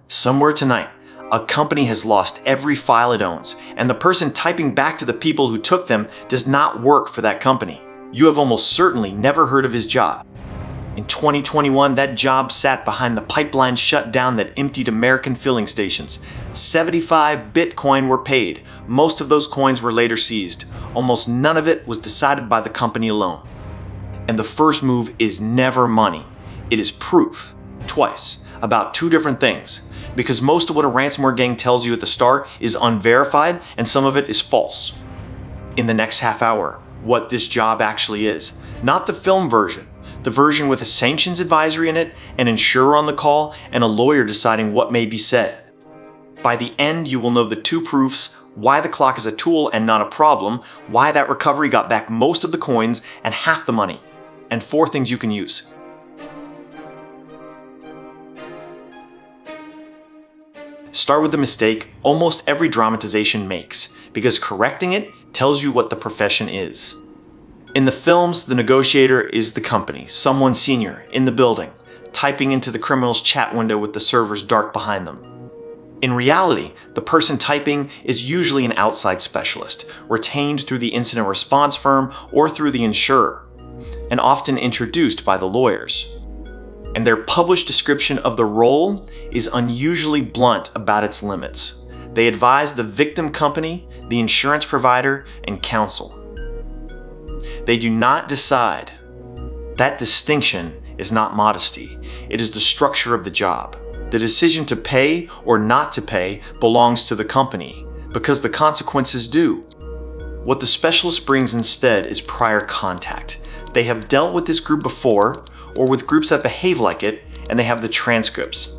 Somewhere tonight, a company has lost every file it owns, and the person typing back to the people who took them does not work for that company. You have almost certainly never heard of his job. In 2021, that job sat behind the pipeline shutdown that emptied American filling stations. 75 Bitcoin were paid. Most of those coins were later seized. Almost none of it was decided by the company alone. And the first move is never money. It is proof, twice, about two different things. Because most of what a ransomware gang tells you at the start is unverified and some of it is false. In the next half hour, what this job actually is. Not the film version, the version with a sanctions advisory in it, an insurer on the call, and a lawyer deciding what may be said. By the end, you will know the two proofs, why the clock is a tool and not a problem, why that recovery got back most of the coins and half the money, and 4 things you can use. Start with the mistake almost every dramatization makes, because correcting it tells you what the profession is. In the films, the negotiator is the company, someone senior, in the building, typing into the criminal's chat window with the servers dark behind them. In reality, the person typing is usually an outside specialist, retained through the incident response firm or through the insurer, and often introduced by the lawyers. And their published description of the role is unusually blunt about its limits. They advise the victim company, the insurance provider, and counsel. They do not decide. That distinction is not modesty. It is the structure of the job. The decision to pay or not to pay belongs to the company, because the consequences do. What the specialist brings instead is prior contact. They have dealt with this group before, or with groups that behave like it, and they have the transcripts.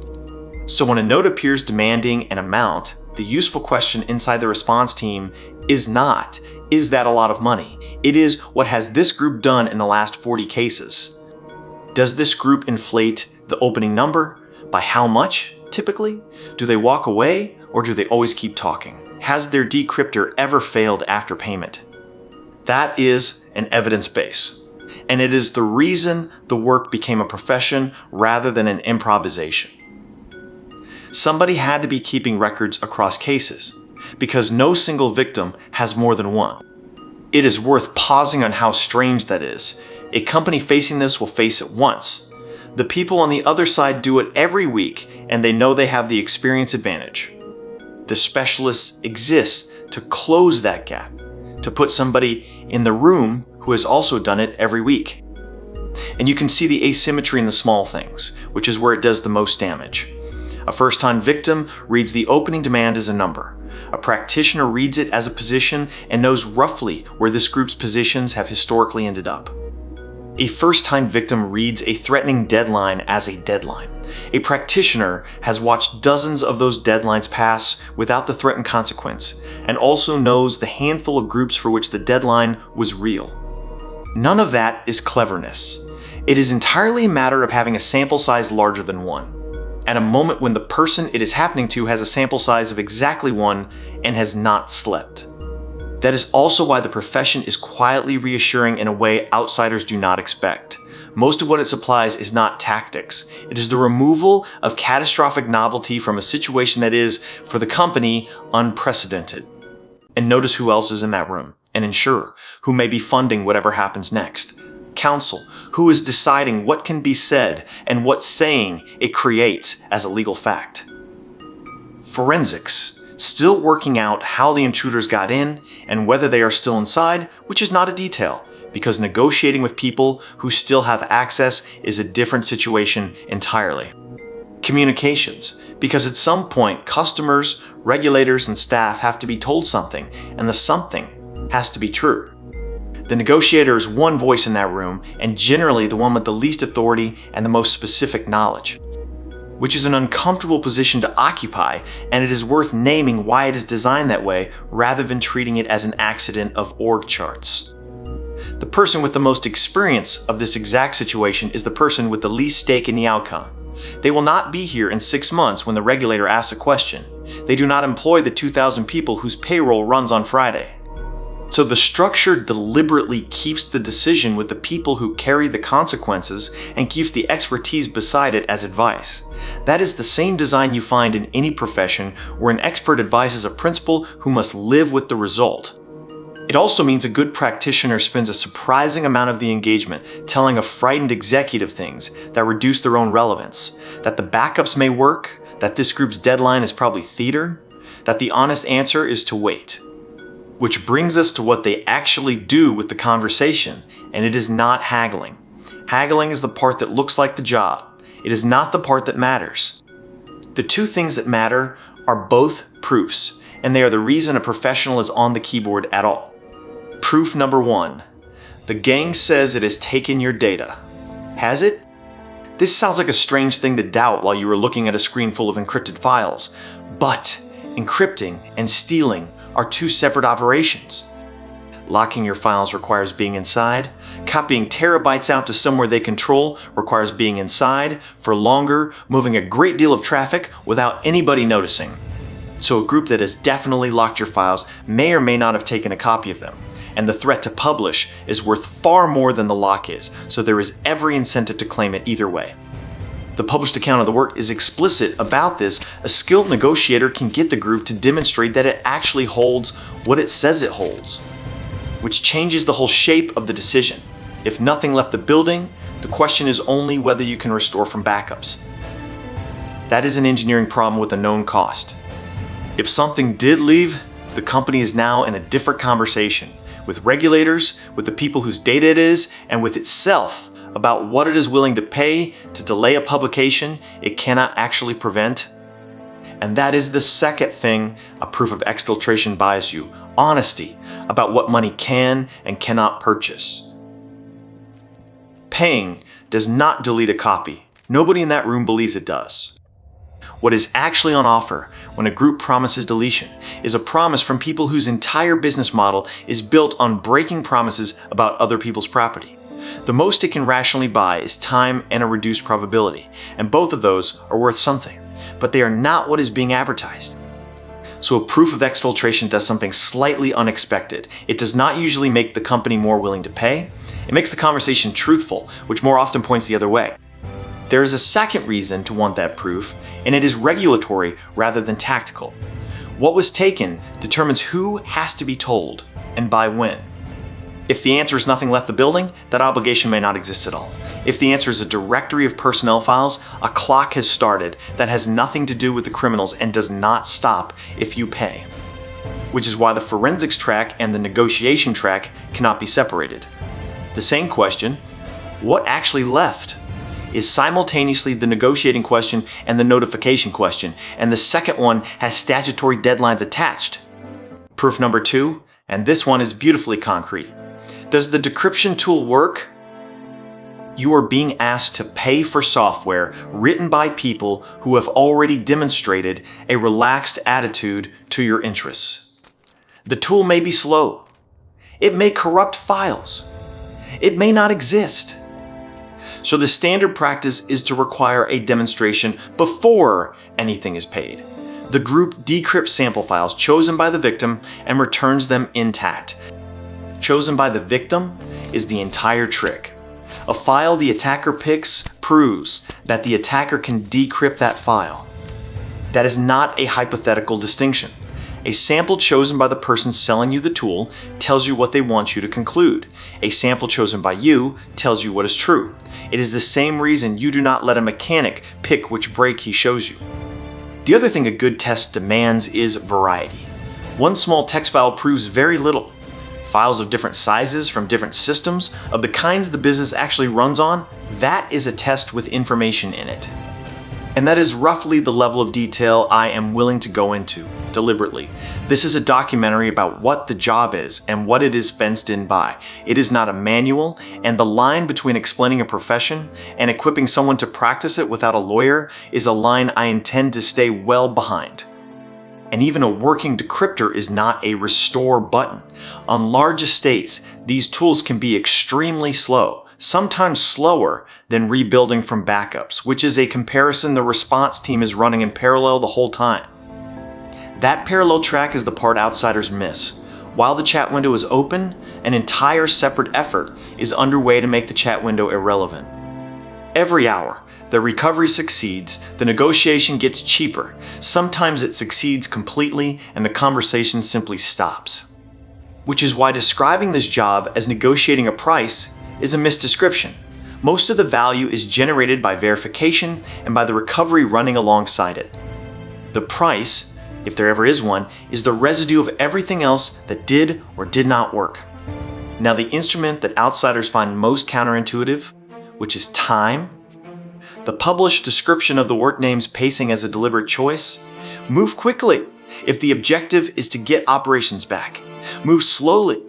So when a note appears demanding an amount, the useful question inside the response team is not, is that a lot of money? It is, what has this group done in the last 40 cases? Does this group inflate the opening number? By how much, typically? Do they walk away, or do they always keep talking? Has their decryptor ever failed after payment? That is an evidence base. And it is the reason the work became a profession rather than an improvisation. Somebody had to be keeping records across cases, because no single victim has more than one. It is worth pausing on how strange that is. A company facing this will face it once. The people on the other side do it every week, and they know they have the experience advantage. The specialists exist to close that gap, to put somebody in the room who has also done it every week. And you can see the asymmetry in the small things, which is where it does the most damage. A first-time victim reads the opening demand as a number. A practitioner reads it as a position and knows roughly where this group's positions have historically ended up. A first-time victim reads a threatening deadline as a deadline. A practitioner has watched dozens of those deadlines pass without the threatened consequence, and also knows the handful of groups for which the deadline was real. None of that is cleverness. It is entirely a matter of having a sample size larger than 1, at a moment when the person it is happening to has a sample size of exactly 1 and has not slept. That is also why the profession is quietly reassuring in a way outsiders do not expect. Most of what it supplies is not tactics. It is the removal of catastrophic novelty from a situation that is, for the company, unprecedented. And notice who else is in that room. An insurer, who may be funding whatever happens next. Counsel, who is deciding what can be said and what saying it creates as a legal fact. Forensics, still working out how the intruders got in and whether they are still inside, which is not a detail, because negotiating with people who still have access is a different situation entirely. Communications, because at some point customers, regulators, and staff have to be told something, and the something has to be true. The negotiator is one voice in that room, and generally the one with the least authority and the most specific knowledge, which is an uncomfortable position to occupy, and it is worth naming why it is designed that way rather than treating it as an accident of org charts. The person with the most experience of this exact situation is the person with the least stake in the outcome. They will not be here in 6 months when the regulator asks a question. They do not employ the 2,000 people whose payroll runs on Friday. So the structure deliberately keeps the decision with the people who carry the consequences and keeps the expertise beside it as advice. That is the same design you find in any profession where an expert advises a principal who must live with the result. It also means a good practitioner spends a surprising amount of the engagement telling a frightened executive things that reduce their own relevance, that the backups may work, that this group's deadline is probably theater, that the honest answer is to wait. Which brings us to what they actually do with the conversation, and it is not haggling. Haggling is the part that looks like the job. It is not the part that matters. The two things that matter are both proofs, and they are the reason a professional is on the keyboard at all. Proof number 1. The gang says it has taken your data. Has it? This sounds like a strange thing to doubt while you are looking at a screen full of encrypted files, but encrypting and stealing are two separate operations. Locking your files requires being inside. Copying terabytes out to somewhere they control requires being inside for longer, moving a great deal of traffic without anybody noticing. So a group that has definitely locked your files may or may not have taken a copy of them, and the threat to publish is worth far more than the lock is, so there is every incentive to claim it either way. The published account of the work is explicit about this. A skilled negotiator can get the group to demonstrate that it actually holds what it says it holds, which changes the whole shape of the decision. If nothing left the building, the question is only whether you can restore from backups. That is an engineering problem with a known cost. If something did leave, the company is now in a different conversation with regulators, with the people whose data it is, and with itself about what it is willing to pay to delay a publication it cannot actually prevent. And that is the second thing a proof of exfiltration buys you: honesty about what money can and cannot purchase. Paying does not delete a copy. Nobody in that room believes it does. What is actually on offer when a group promises deletion is a promise from people whose entire business model is built on breaking promises about other people's property. The most it can rationally buy is time and a reduced probability, and both of those are worth something, but they are not what is being advertised. So a proof of exfiltration does something slightly unexpected. It does not usually make the company more willing to pay. It makes the conversation truthful, which more often points the other way. There is a second reason to want that proof, and it is regulatory rather than tactical. What was taken determines who has to be told and by when. If the answer is nothing left the building, that obligation may not exist at all. If the answer is a directory of personnel files, a clock has started that has nothing to do with the criminals and does not stop if you pay. Which is why the forensics track and the negotiation track cannot be separated. The same question, what actually left, is simultaneously the negotiating question and the notification question, and the second one has statutory deadlines attached. Proof number 2, and this one is beautifully concrete. Does the decryption tool work? You are being asked to pay for software written by people who have already demonstrated a relaxed attitude to your interests. The tool may be slow. It may corrupt files. It may not exist. So the standard practice is to require a demonstration before anything is paid. The group decrypts sample files chosen by the victim and returns them intact. Chosen by the victim is the entire trick. A file the attacker picks proves that the attacker can decrypt that file. That is not a hypothetical distinction. A sample chosen by the person selling you the tool tells you what they want you to conclude. A sample chosen by you tells you what is true. It is the same reason you do not let a mechanic pick which brake he shows you. The other thing a good test demands is variety. One small text file proves very little. Files of different sizes from different systems, of the kinds the business actually runs on, that is a test with information in it. And that is roughly the level of detail I am willing to go into, deliberately. This is a documentary about what the job is and what it is fenced in by. It is not a manual, and the line between explaining a profession and equipping someone to practice it without a lawyer is a line I intend to stay well behind. And even a working decryptor is not a restore button. On large estates, these tools can be extremely slow, sometimes slower than rebuilding from backups, which is a comparison the response team is running in parallel the whole time. That parallel track is the part outsiders miss. While the chat window is open, an entire separate effort is underway to make the chat window irrelevant. Every hour, the recovery succeeds, the negotiation gets cheaper. Sometimes it succeeds completely and the conversation simply stops. Which is why describing this job as negotiating a price is a misdescription. Most of the value is generated by verification and by the recovery running alongside it. The price, if there ever is one, is the residue of everything else that did or did not work. Now, the instrument that outsiders find most counterintuitive, which is time, the published description of the work names pacing as a deliberate choice, move quickly if the objective is to get operations back. Move slowly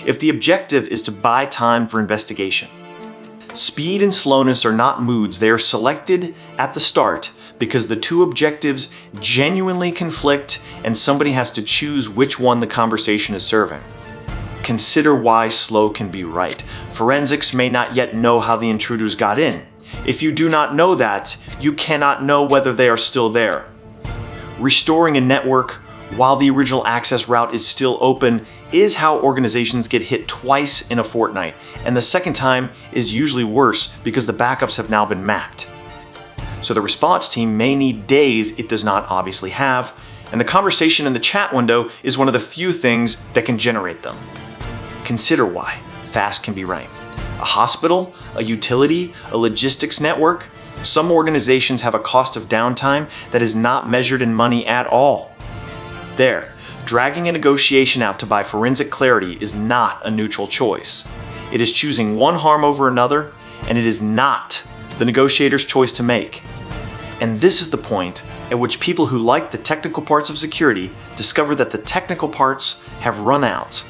if the objective is to buy time for investigation. Speed and slowness are not moods, they are selected at the start because the two objectives genuinely conflict and somebody has to choose which one the conversation is serving. Consider why slow can be right. Forensics may not yet know how the intruders got in. If you do not know that, you cannot know whether they are still there. Restoring a network while the original access route is still open is how organizations get hit twice in a fortnight, and the second time is usually worse because the backups have now been mapped. So the response team may need days it does not obviously have, and the conversation in the chat window is one of the few things that can generate them. Consider why fast can be right. A hospital, a utility, a logistics network, some organizations have a cost of downtime that is not measured in money at all. There, dragging a negotiation out to buy forensic clarity is not a neutral choice. It is choosing one harm over another, and it is not the negotiator's choice to make. And this is the point at which people who like the technical parts of security discover that the technical parts have run out.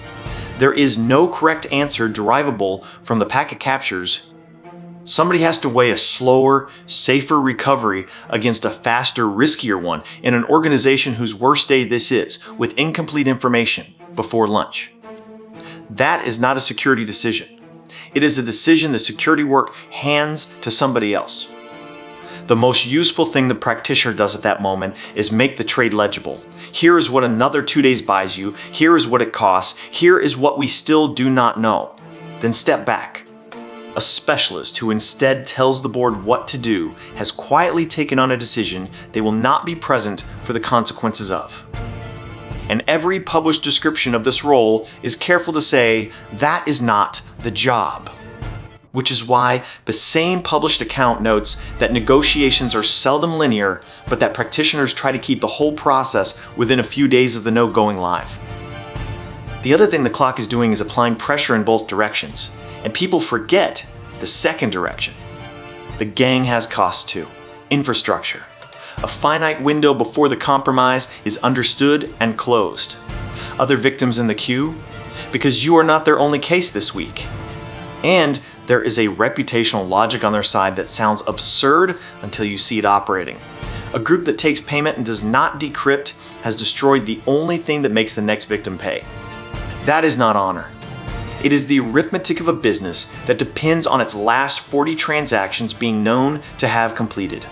There is no correct answer derivable from the packet captures. Somebody has to weigh a slower, safer recovery against a faster, riskier one in an organization whose worst day this is, with incomplete information before lunch. That is not a security decision. It is a decision the security work hands to somebody else. The most useful thing the practitioner does at that moment is make the trade legible. Here is what another 2 days buys you. Here is what it costs. Here is what we still do not know. Then step back. A specialist who instead tells the board what to do has quietly taken on a decision they will not be present for the consequences of. And every published description of this role is careful to say that is not the job. Which is why the same published account notes that negotiations are seldom linear, but that practitioners try to keep the whole process within a few days of the note going live. The other thing the clock is doing is applying pressure in both directions. And people forget the second direction. The gang has costs too. Infrastructure. A finite window before the compromise is understood and closed. Other victims in the queue? Because you are not their only case this week. And there is a reputational logic on their side that sounds absurd until you see it operating. A group that takes payment and does not decrypt has destroyed the only thing that makes the next victim pay. That is not honor. It is the arithmetic of a business that depends on its last 40 transactions being known to have completed.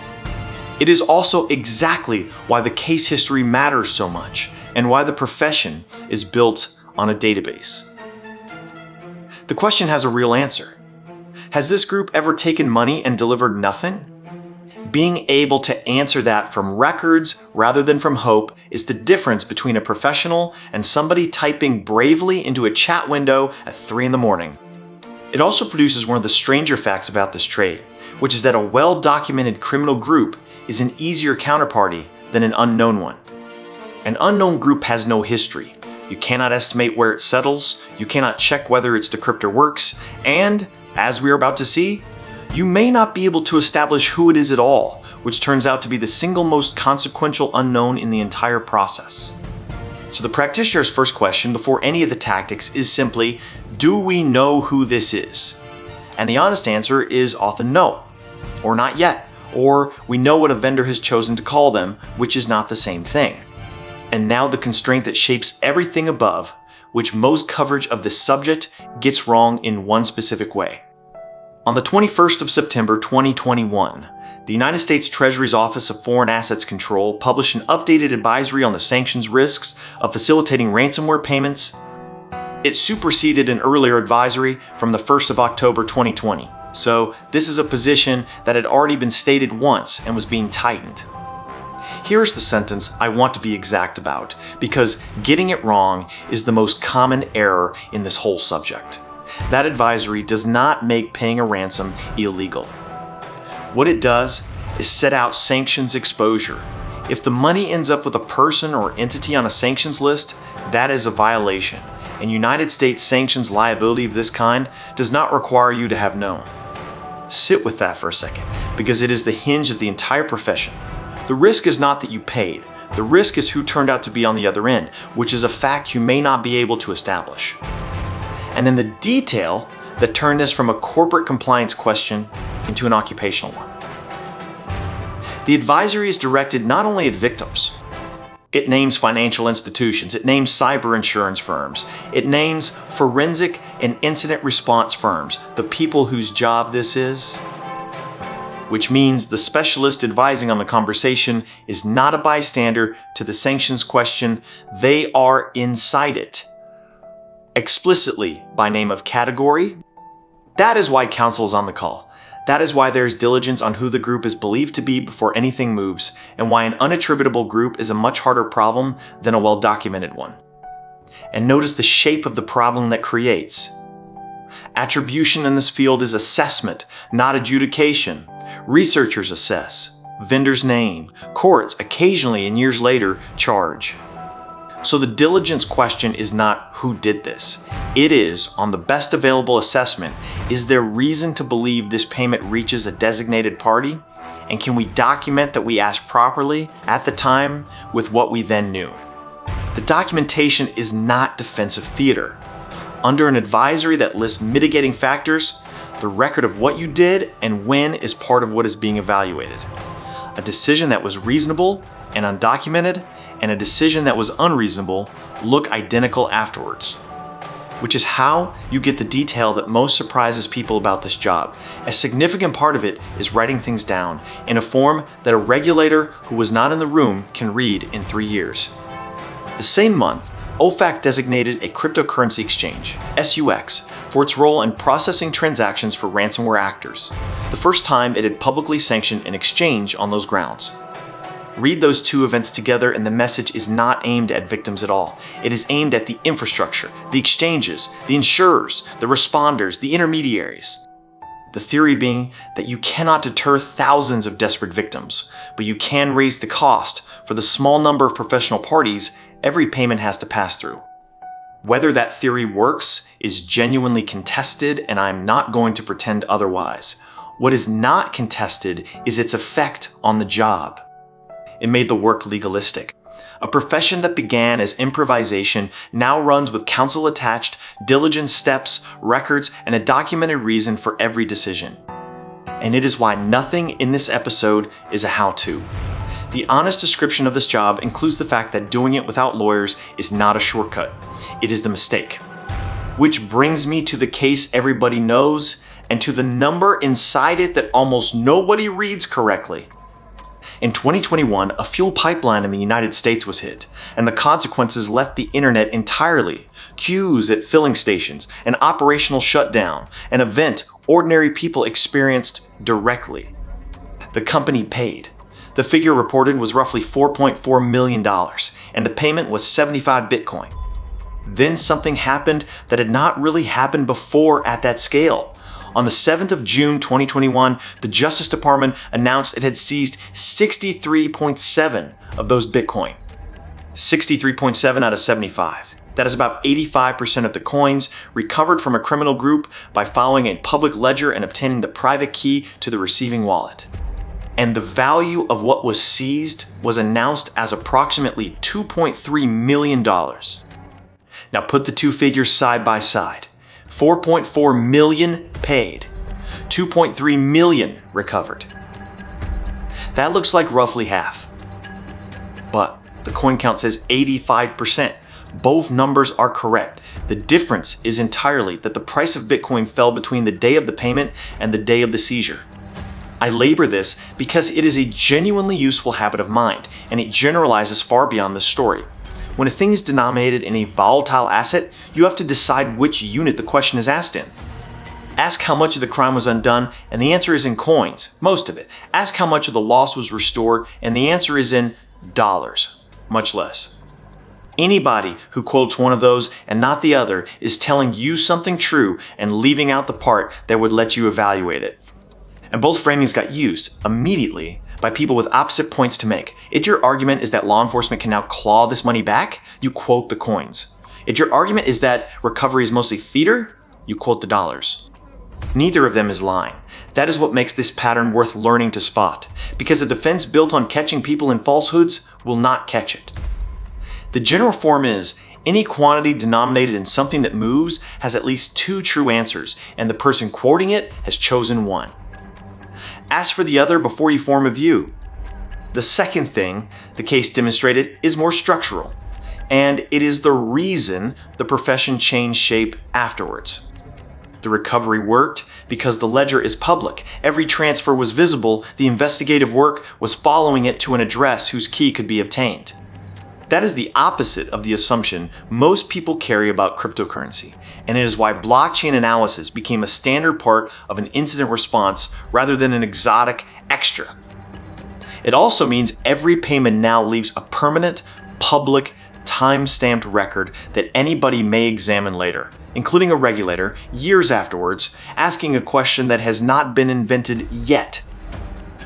It is also exactly why the case history matters so much and why the profession is built on a database. The question has a real answer. Has this group ever taken money and delivered nothing? Being able to answer that from records rather than from hope is the difference between a professional and somebody typing bravely into a chat window at 3 a.m. It also produces one of the stranger facts about this trade, which is that a well-documented criminal group is an easier counterparty than an unknown one. An unknown group has no history. You cannot estimate where it settles, you cannot check whether its decryptor works, and, as we are about to see, you may not be able to establish who it is at all, which turns out to be the single most consequential unknown in the entire process. So the practitioner's first question before any of the tactics is simply, do we know who this is? And the honest answer is often no, or not yet, or we know what a vendor has chosen to call them, which is not the same thing. And now the constraint that shapes everything above, which most coverage of this subject gets wrong in one specific way. On the 21st of September 2021, the United States Treasury's Office of Foreign Assets Control published an updated advisory on the sanctions risks of facilitating ransomware payments It superseded an earlier advisory from the 1st of October 2020. So this is a position that had already been stated once and was being tightened. Here's the sentence I want to be exact about, because getting it wrong is the most common error in this whole subject. That advisory does not make paying a ransom illegal. What it does is set out sanctions exposure. If the money ends up with a person or entity on a sanctions list, that is a violation, and United States sanctions liability of this kind does not require you to have known. Sit with that for a second, because it is the hinge of the entire profession. The risk is not that you paid. The risk is who turned out to be on the other end, which is a fact you may not be able to establish. And then the detail that turned this from a corporate compliance question into an occupational one. The advisory is directed not only at victims. It names financial institutions, it names cyber insurance firms, it names forensic and incident response firms, the people whose job this is. Which means the specialist advising on the conversation is not a bystander to the sanctions question, they are inside it. Explicitly by name of category. That is why counsel is on the call. That is why there is diligence on who the group is believed to be before anything moves, and why an unattributable group is a much harder problem than a well-documented one. And notice the shape of the problem that creates. Attribution in this field is assessment, not adjudication. Researchers assess, vendors name, courts occasionally and years later charge. So the diligence question is not who did this. It is, on the best available assessment, is there reason to believe this payment reaches a designated party? And can we document that we asked properly at the time with what we then knew? The documentation is not defensive theater. Under an advisory that lists mitigating factors, the record of what you did and when is part of what is being evaluated. A decision that was reasonable and undocumented, and a decision that was unreasonable look identical afterwards. Which is how you get the detail that most surprises people about this job. A significant part of it is writing things down in a form that a regulator who was not in the room can read in 3 years. The same month, OFAC designated a cryptocurrency exchange, SUX, for its role in processing transactions for ransomware actors, the first time it had publicly sanctioned an exchange on those grounds. Read those two events together and the message is not aimed at victims at all. It is aimed at the infrastructure, the exchanges, the insurers, the responders, the intermediaries. The theory being that you cannot deter thousands of desperate victims, but you can raise the cost for the small number of professional parties every payment has to pass through. Whether that theory works is genuinely contested, and I'm not going to pretend otherwise. What is not contested is its effect on the job. It made the work legalistic. A profession that began as improvisation now runs with counsel-attached, diligent steps, records, and a documented reason for every decision. And it is why nothing in this episode is a how-to. The honest description of this job includes the fact that doing it without lawyers is not a shortcut. It is the mistake. Which brings me to the case everybody knows, and to the number inside it that almost nobody reads correctly. In 2021, a fuel pipeline in the United States was hit, and the consequences left the internet entirely. Queues at filling stations, an operational shutdown, an event ordinary people experienced directly. The company paid. The figure reported was roughly $4.4 million, and the payment was 75 Bitcoin. Then something happened that had not really happened before at that scale. On the 7th of June 2021, the Justice Department announced it had seized 63.7 of those Bitcoin. 63.7 out of 75. That is about 85% of the coins recovered from a criminal group by following a public ledger and obtaining the private key to the receiving wallet. And the value of what was seized was announced as approximately $2.3 million. Now put the two figures side by side. 4.4 million paid, 2.3 million recovered. That looks like roughly half. But the coin count says 85%. Both numbers are correct. The difference is entirely that the price of Bitcoin fell between the day of the payment and the day of the seizure. I labor this because it is a genuinely useful habit of mind, and it generalizes far beyond this story. When a thing is denominated in a volatile asset, you have to decide which unit the question is asked in. Ask how much of the crime was undone, and the answer is in coins, most of it. Ask how much of the loss was restored, and the answer is in dollars, much less. Anybody who quotes one of those and not the other is telling you something true and leaving out the part that would let you evaluate it. And both framings got used immediately by people with opposite points to make. If your argument is that law enforcement can now claw this money back, you quote the coins. If your argument is that recovery is mostly theater, you quote the dollars. Neither of them is lying. That is what makes this pattern worth learning to spot, because a defense built on catching people in falsehoods will not catch it. The general form is, any quantity denominated in something that moves has at least two true answers, and the person quoting it has chosen one. Ask for the other before you form a view. The second thing the case demonstrated is more structural, and it is the reason the profession changed shape afterwards. The recovery worked because the ledger is public. Every transfer was visible. The investigative work was following it to an address whose key could be obtained. That is the opposite of the assumption most people carry about cryptocurrency, and it is why blockchain analysis became a standard part of an incident response rather than an exotic extra. It also means every payment now leaves a permanent, public, time-stamped record that anybody may examine later, including a regulator, years afterwards, asking a question that has not been invented yet.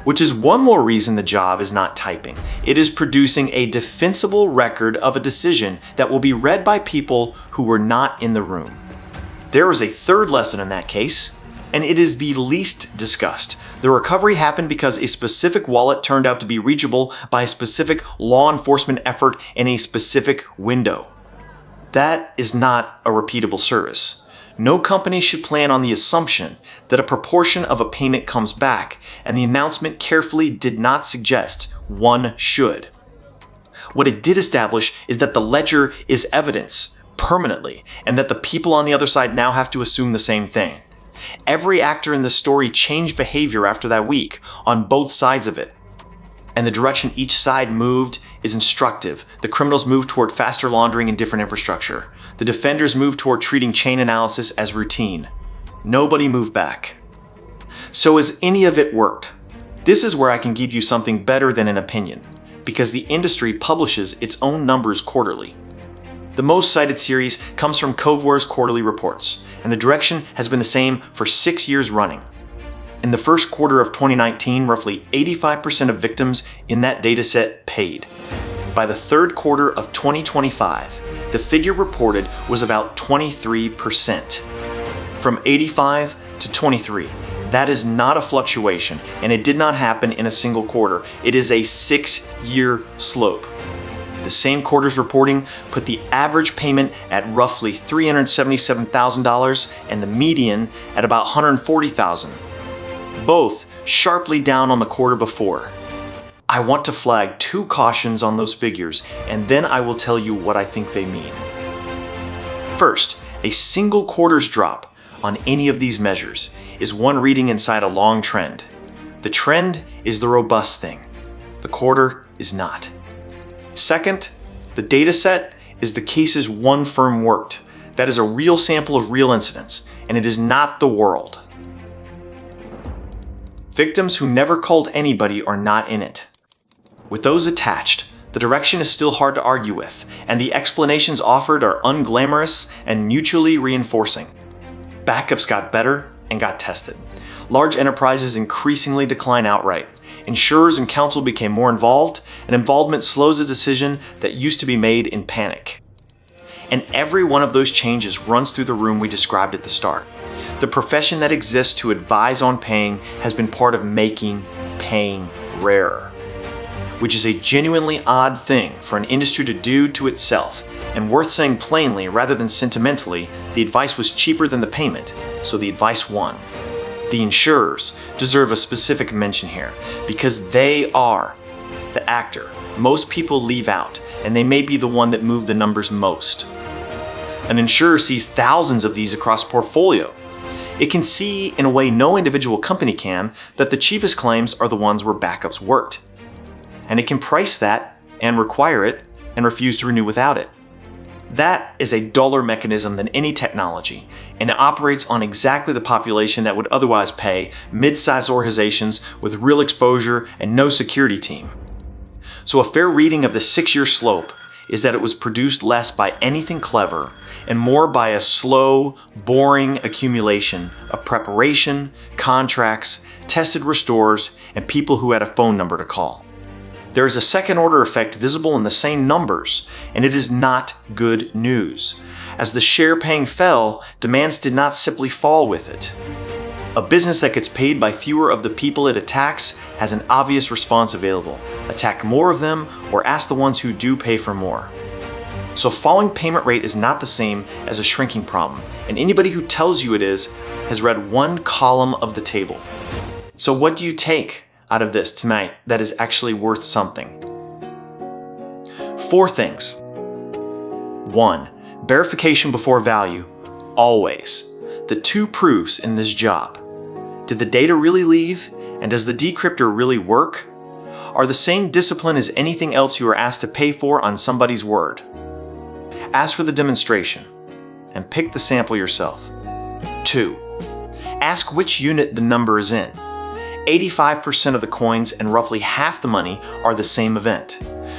Which is one more reason the job is not typing. It is producing a defensible record of a decision that will be read by people who were not in the room. There is a third lesson in that case, and it is the least discussed. The recovery happened because a specific wallet turned out to be reachable by a specific law enforcement effort in a specific window. That is not a repeatable service. No company should plan on the assumption that a proportion of a payment comes back, and the announcement carefully did not suggest one should. What it did establish is that the ledger is evidence permanently, and that the people on the other side now have to assume the same thing. Every actor in the story changed behavior after that week, on both sides of it. And the direction each side moved is instructive. The criminals moved toward faster laundering and different infrastructure. The defenders moved toward treating chain analysis as routine. Nobody moved back. So has any of it worked? This is where I can give you something better than an opinion, because the industry publishes its own numbers quarterly. The most cited series comes from Coveware's quarterly reports, and the direction has been the same for 6 years running. In the first quarter of 2019, roughly 85% of victims in that dataset paid. By the third quarter of 2025, the figure reported was about 23%. From 85 to 23. That is not a fluctuation, and it did not happen in a single quarter. It is a 6-year slope. The same quarter's reporting put the average payment at roughly $377,000 and the median at about $140,000. Both sharply down on the quarter before. I want to flag 2 cautions on those figures, and then I will tell you what I think they mean. First, a single quarter's drop on any of these measures is one reading inside a long trend. The trend is the robust thing. The quarter is not. Second, the data set is the cases one firm worked. That is a real sample of real incidents, and it is not the world. Victims who never called anybody are not in it. With those attached, the direction is still hard to argue with, and the explanations offered are unglamorous and mutually reinforcing. Backups got better and got tested. Large enterprises increasingly decline outright. Insurers and counsel became more involved, and involvement slows a decision that used to be made in panic. And every one of those changes runs through the room we described at the start. The profession that exists to advise on paying has been part of making paying rarer, which is a genuinely odd thing for an industry to do to itself, and worth saying plainly rather than sentimentally. The advice was cheaper than the payment, so the advice won. The insurers deserve a specific mention here, because they are the actor most people leave out, and they may be the one that moved the numbers most. An insurer sees thousands of these across portfolio. It can see, in a way no individual company can, that the cheapest claims are the ones where backups worked. And it can price that, and require it, and refuse to renew without it. That is a duller mechanism than any technology, and it operates on exactly the population that would otherwise pay mid-sized organizations with real exposure and no security team. So a fair reading of the 6-year slope is that it was produced less by anything clever and more by a slow, boring accumulation of preparation, contracts, tested restores, and people who had a phone number to call. There is a second-order effect visible in the same numbers, and it is not good news. As the share paying fell, demands did not simply fall with it. A business that gets paid by fewer of the people it attacks has an obvious response available. Attack more of them, or ask the ones who do pay for more. So falling payment rate is not the same as a shrinking problem, and anybody who tells you it is has read one column of the table. So what do you take out of this tonight that is actually worth something? 4 things. 1. Verification before value. Always. The 2 proofs in this job. Did the data really leave? And does the decryptor really work? Are the same discipline as anything else you are asked to pay for on somebody's word? Ask for the demonstration and pick the sample yourself. 2. Ask which unit the number is in. 85% of the coins and roughly half the money are the same event.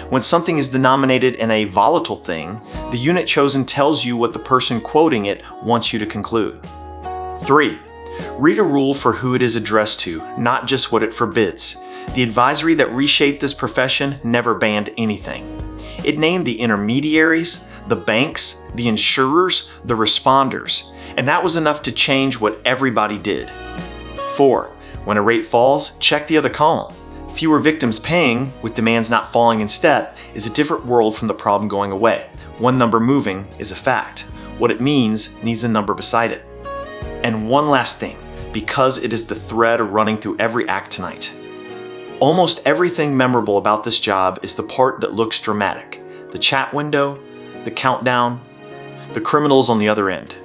When something is denominated in a volatile thing, the unit chosen tells you what the person quoting it wants you to conclude. 3. Read a rule for who it is addressed to, not just what it forbids. The advisory that reshaped this profession never banned anything. It named the intermediaries, the banks, the insurers, the responders, and that was enough to change what everybody did. 4. When a rate falls, check the other column. Fewer victims paying, with demands not falling in step, is a different world from the problem going away. One number moving is a fact. What it means needs a number beside it. And one last thing, because it is the thread running through every act tonight. Almost everything memorable about this job is the part that looks dramatic. The chat window, the countdown, the criminals on the other end.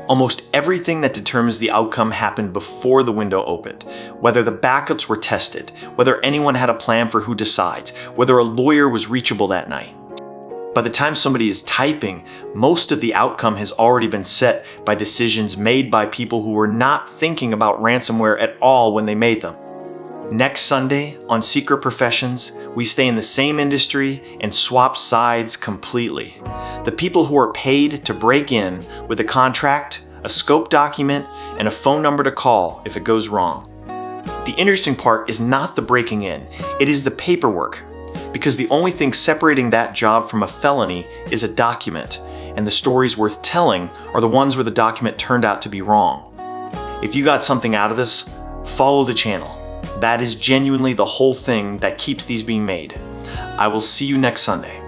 Almost everything that determines the outcome happened before the window opened. Whether the backups were tested, whether anyone had a plan for who decides, whether a lawyer was reachable that night. By the time somebody is typing, most of the outcome has already been set by decisions made by people who were not thinking about ransomware at all when they made them. Next Sunday, on Secret Professions, we stay in the same industry and swap sides completely. The people who are paid to break in with a contract, a scope document, and a phone number to call if it goes wrong. The interesting part is not the breaking in, it is the paperwork. Because the only thing separating that job from a felony is a document, and the stories worth telling are the ones where the document turned out to be wrong. If you got something out of this, follow the channel. That is genuinely the whole thing that keeps these being made. I will see you next Sunday.